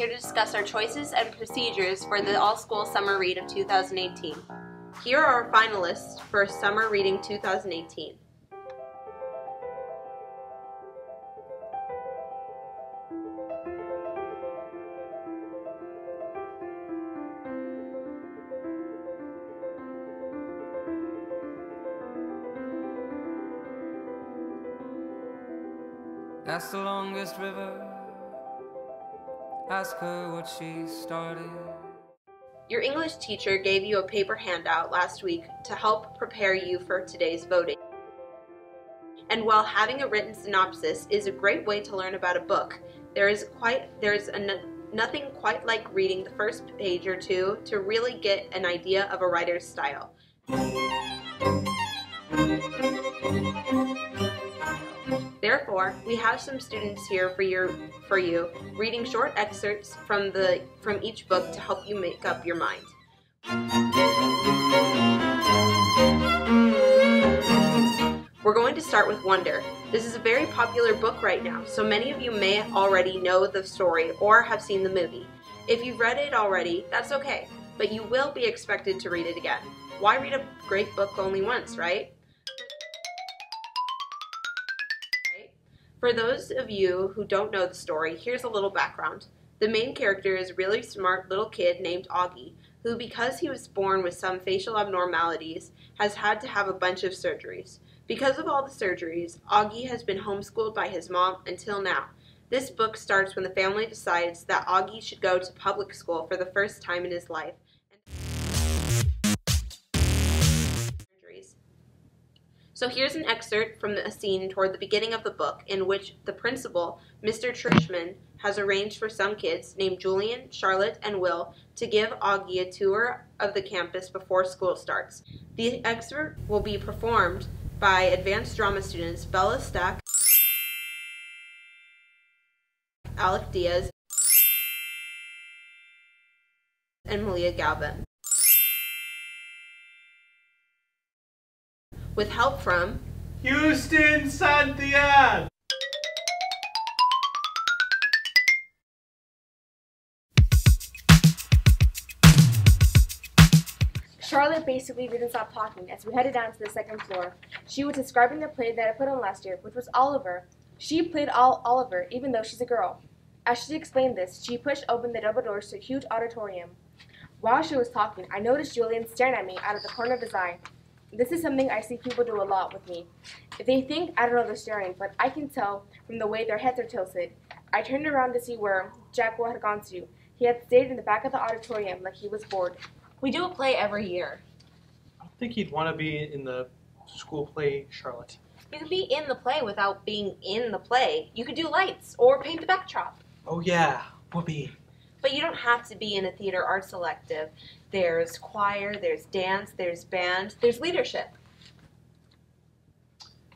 here to discuss our choices and procedures for the All-School Summer Read of 2018. Here are our finalists for Summer Reading 2018. That's the longest river. Ask her what she started. Your English teacher gave you a paper handout last week to help prepare you for today's voting. And while having a written synopsis is a great way to learn about a book, nothing quite like reading the first page or two to really get an idea of a writer's style. Therefore, we have some students here for you, reading short excerpts from each book to help you make up your mind. We're going to start with Wonder. This is a very popular book right now, so many of you may already know the story or have seen the movie. If you've read it already, that's okay, but you will be expected to read it again. Why read a great book only once, right? For those of you who don't know the story, here's a little background. The main character is a really smart little kid named Augie, who, because he was born with some facial abnormalities, has had to have a bunch of surgeries. Because of all the surgeries, Augie has been homeschooled by his mom until now. This book starts when the family decides that Augie should go to public school for the first time in his life. So here's an excerpt from a scene toward the beginning of the book in which the principal, Mr. Trishman, has arranged for some kids named Julian, Charlotte, and Will to give Augie a tour of the campus before school starts. The excerpt will be performed by advanced drama students Bella Stack, Alec Diaz, and Malia Galvin, with help from Houston Santiago. Charlotte basically didn't stop talking as we headed down to the second floor. She was describing the play that I put on last year, which was Oliver. She played Oliver, even though she's a girl. As she explained this, she pushed open the double doors to a huge auditorium. While she was talking, I noticed Julian staring at me out of the corner of his eye. This is something I see people do a lot with me. If they think I don't know they're staring, but I can tell from the way their heads are tilted. I turned around to see where Jack had gone to. He had stayed in the back of the auditorium like he was bored. We do a play every year. I don't think he'd want to be in the school play, Charlotte. You could be in the play without being in the play. You could do lights or paint the backdrop. Oh yeah, whoopee. But you don't have to be in a theater arts elective. There's choir, there's dance, there's band, there's leadership.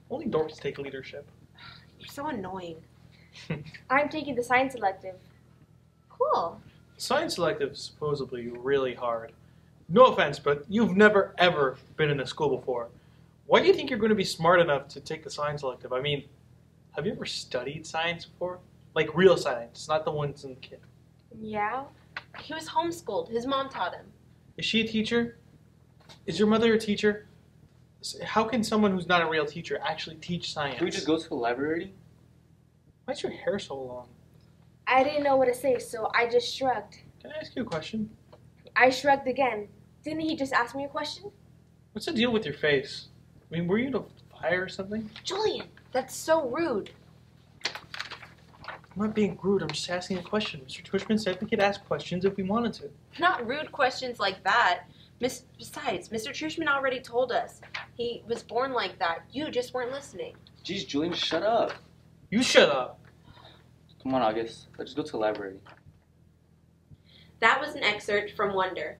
Only dorks take leadership. You're so annoying. I'm taking the science elective. Cool. Science elective is supposedly really hard. No offense, but you've never ever been in a school before. Why do you think you're going to be smart enough to take the science elective? I mean, have you ever studied science before? Like real science, not the ones in the kid. Yeah? He was homeschooled. His mom taught him. Is she a teacher? Is your mother a teacher? How can someone who's not a real teacher actually teach science? Can we just go to the library? Why is your hair so long? I didn't know what to say, so I just shrugged. Can I ask you a question? I shrugged again. Didn't he just ask me a question? What's the deal with your face? I mean, were you in a fire or something? Julian, that's so rude. I'm not being rude, I'm just asking a question. Mr. Twishman said we could ask questions if we wanted to. Not rude questions like that. Besides, Mr. Trishman already told us. He was born like that. You just weren't listening. Jeez, Julian, shut up. You shut up. Come on, August. Let's just go to the library. That was an excerpt from Wonder.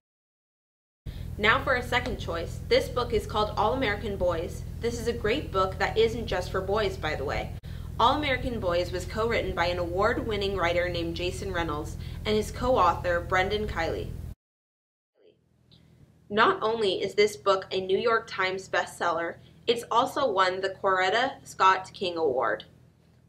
Now for our second choice. This book is called All American Boys. This is a great book that isn't just for boys, by the way. All American Boys was co-written by an award-winning writer named Jason Reynolds and his co-author, Brendan Kiley. Not only is this book a New York Times bestseller, it's also won the Coretta Scott King Award.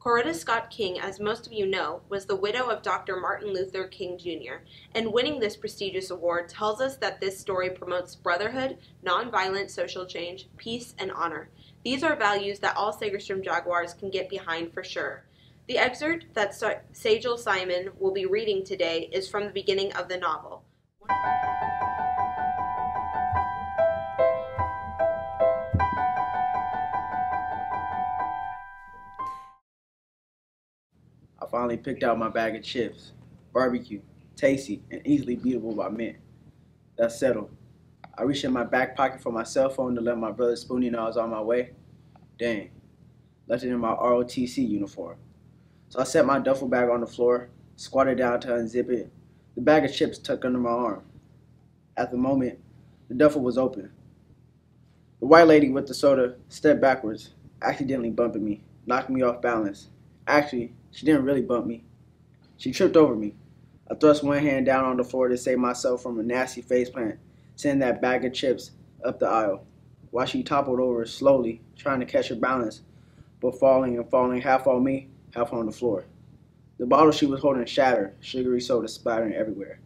Coretta Scott King, as most of you know, was the widow of Dr. Martin Luther King Jr., and winning this prestigious award tells us that this story promotes brotherhood, nonviolent social change, peace, and honor. These are values that all Segerstrom Jaguars can get behind for sure. The excerpt that Sajal Simon will be reading today is from the beginning of the novel. I finally picked out my bag of chips. Barbecue, tasty, and easily beatable by mint. That's settled. I reached in my back pocket for my cell phone to let my brother Spoonie know I was on my way. Dang, left it in my ROTC uniform. So I set my duffel bag on the floor, squatted down to unzip it, the bag of chips tucked under my arm. At the moment, the duffel was open. The white lady with the soda stepped backwards, accidentally bumping me, knocking me off balance. Actually, she didn't really bump me. She tripped over me. I thrust one hand down on the floor to save myself from a nasty faceplant, sending that bag of chips up the aisle, while she toppled over slowly, trying to catch her balance, but falling half on me, half on the floor. The bottle she was holding shattered, sugary soda splattering everywhere.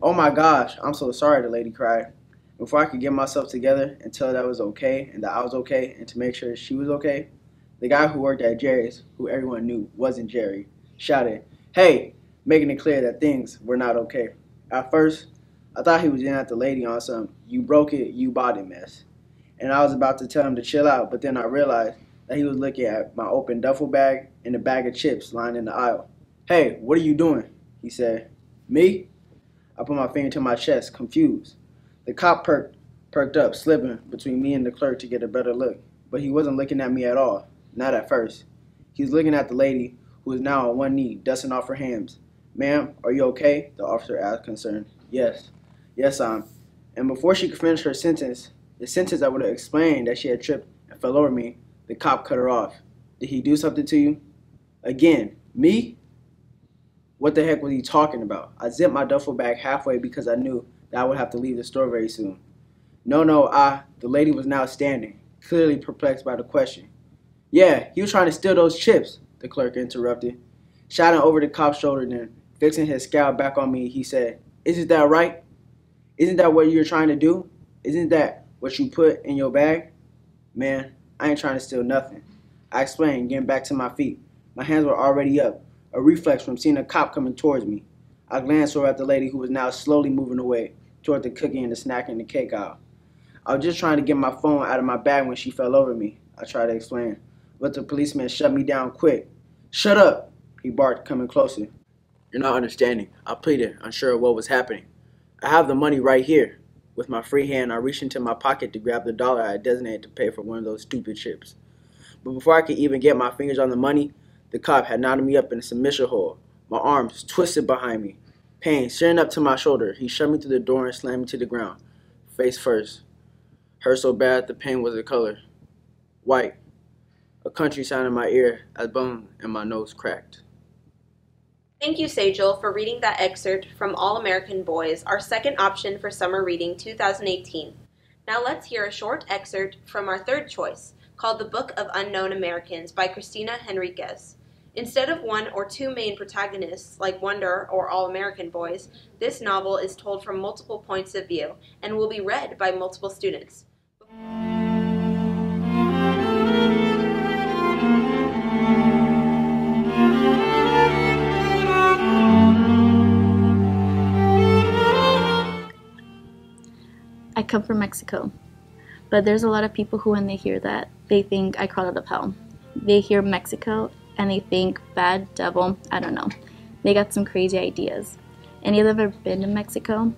"Oh my gosh, I'm so sorry," the lady cried. Before I could get myself together and tell her that I was okay and that I was okay and to make sure she was okay, the guy who worked at Jerry's, who everyone knew wasn't Jerry, shouted, "Hey," making it clear that things were not okay. At first, I thought he was in at the lady on some "you broke it, you bought it" mess. And I was about to tell him to chill out, but then I realized that he was looking at my open duffel bag and the bag of chips lying in the aisle. "Hey, what are you doing?" he said. "Me?" I put my finger to my chest, confused. The cop perked up, slipping between me and the clerk to get a better look. But he wasn't looking at me at all, not at first. He was looking at the lady, who was now on one knee, dusting off her hands. "Ma'am, are you okay?" the officer asked, concerned. Yes, I'm." And before she could finish her sentence, the sentence that would have explained that she had tripped and fell over me, the cop cut her off. "Did he do something to you?" Again, me? What the heck was he talking about? I zipped my duffel bag halfway because I knew that I would have to leave the store very soon. No, the lady was now standing, clearly perplexed by the question. "Yeah, he was trying to steal those chips," the clerk interrupted. Shouting over the cop's shoulder, then fixing his scowl back on me, he said, "Isn't that right? Isn't that what you're trying to do? Isn't that what you put in your bag?" "Man, I ain't trying to steal nothing," I explained, getting back to my feet. My hands were already up, a reflex from seeing a cop coming towards me. I glanced over at the lady who was now slowly moving away toward the cookie and the snack and the cake aisle. "I was just trying to get my phone out of my bag when she fell over me," I tried to explain. But the policeman shut me down quick. "Shut up," he barked, coming closer. "You're not understanding," I pleaded, unsure of what was happening. "I have the money right here." With my free hand, I reached into my pocket to grab the dollar I had designated to pay for one of those stupid chips. But before I could even get my fingers on the money, the cop had knotted me up in a submission hold. My arms twisted behind me. Pain searing up to my shoulder, he shoved me through the door and slammed me to the ground, face first. Hurt so bad the pain was a color. White. A country sound in my ear as bone and my nose cracked. Thank you, Sajal, for reading that excerpt from All American Boys, our second option for Summer Reading 2018. Now let's hear a short excerpt from our third choice, called The Book of Unknown Americans by Cristina Henriquez. Instead of one or two main protagonists like Wonder or All American Boys, this novel is told from multiple points of view and will be read by multiple students. I come from Mexico, but there's a lot of people who, when they hear that, they think I crawled out of hell. They hear Mexico and they think bad, devil, I don't know. They got some crazy ideas. Any of them ever been to Mexico?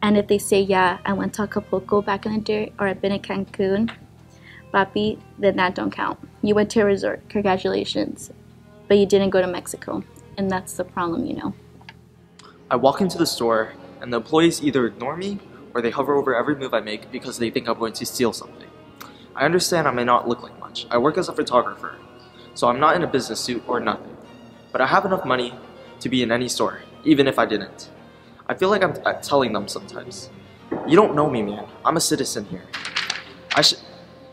And if they say, yeah, I went to Acapulco back in the day, or I've been to Cancun, papi, then that don't count. You went to a resort, congratulations, but you didn't go to Mexico, and that's the problem, you know. I walk into the store, and the employees either ignore me, or they hover over every move I make because they think I'm going to steal something. I understand I may not look like much. I work as a photographer, so I'm not in a business suit or nothing. But I have enough money to be in any store, even if I didn't. I feel like I'm telling them sometimes. You don't know me, man. I'm a citizen here. I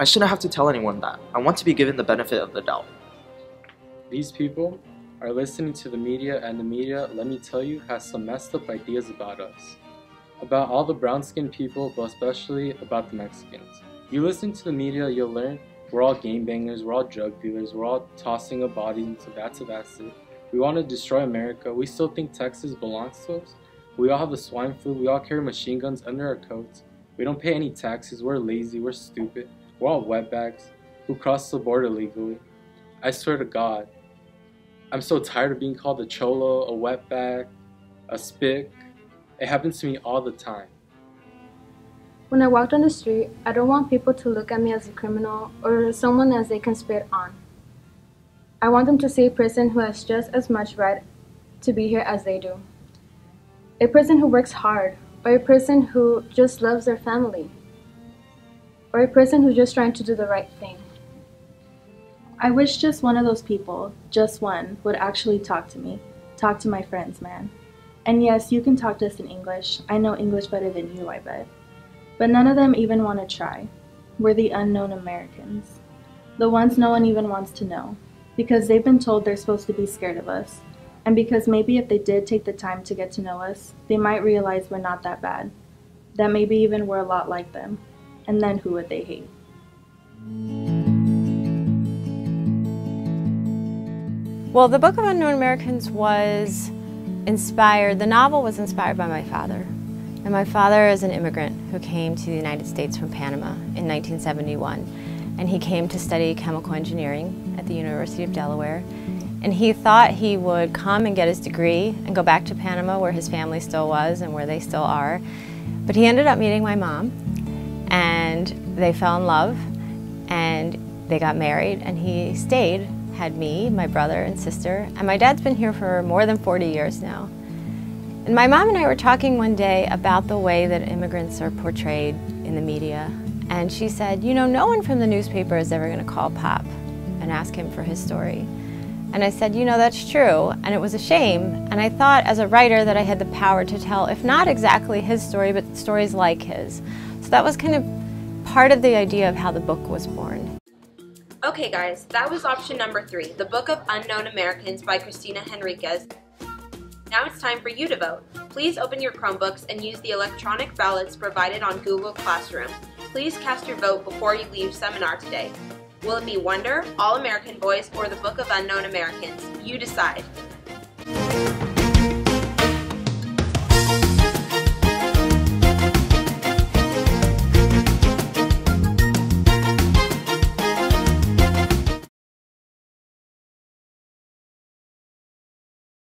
shouldn't have to tell anyone that. I want to be given the benefit of the doubt. These people are listening to the media, and the media, let me tell you, has some messed up ideas about us. About all the brown-skinned people, but especially about the Mexicans. You listen to the media, you'll learn we're all gangbangers, we're all drug dealers, we're all tossing a body into that's it. We want to destroy America. We still think Texas belongs to us. We all have the swine flu. We all carry machine guns under our coats. We don't pay any taxes. We're lazy. We're stupid. We're all wetbacks who cross the border illegally. I swear to God, I'm so tired of being called a cholo, a wetback, a spick. It happens to me all the time. When I walk down the street, I don't want people to look at me as a criminal or someone as they can spit on. I want them to see a person who has just as much right to be here as they do. A person who works hard, or a person who just loves their family, or a person who's just trying to do the right thing. I wish just one of those people, just one, would actually talk to me. Talk to my friends, man. And yes, you can talk to us in English. I know English better than you, I bet. But none of them even want to try. We're the unknown Americans. The ones no one even wants to know. Because they've been told they're supposed to be scared of us. And because maybe if they did take the time to get to know us, they might realize we're not that bad. That maybe even we're a lot like them. And then who would they hate? Well, the Book of Unknown Americans was inspired, the novel was inspired by my father. And my father is an immigrant who came to the United States from Panama in 1971. And he came to study chemical engineering at the University of Delaware. And he thought he would come and get his degree and go back to Panama where his family still was and where they still are. But he ended up meeting my mom, and they fell in love, and they got married, and he stayed, had me, my brother and sister, and my dad's been here for more than 40 years now. And my mom and I were talking one day about the way that immigrants are portrayed in the media. And she said, you know, no one from the newspaper is ever going to call Pop and ask him for his story. And I said, you know, that's true. And it was a shame. And I thought as a writer that I had the power to tell, if not exactly his story, but stories like his. So that was kind of part of the idea of how the book was born. Okay guys, that was option number 3, The Book of Unknown Americans by Cristina Henriquez. Now it's time for you to vote. Please open your Chromebooks and use the electronic ballots provided on Google Classroom. Please cast your vote before you leave seminar today. Will it be Wonder, All American Boys, or The Book of Unknown Americans? You decide.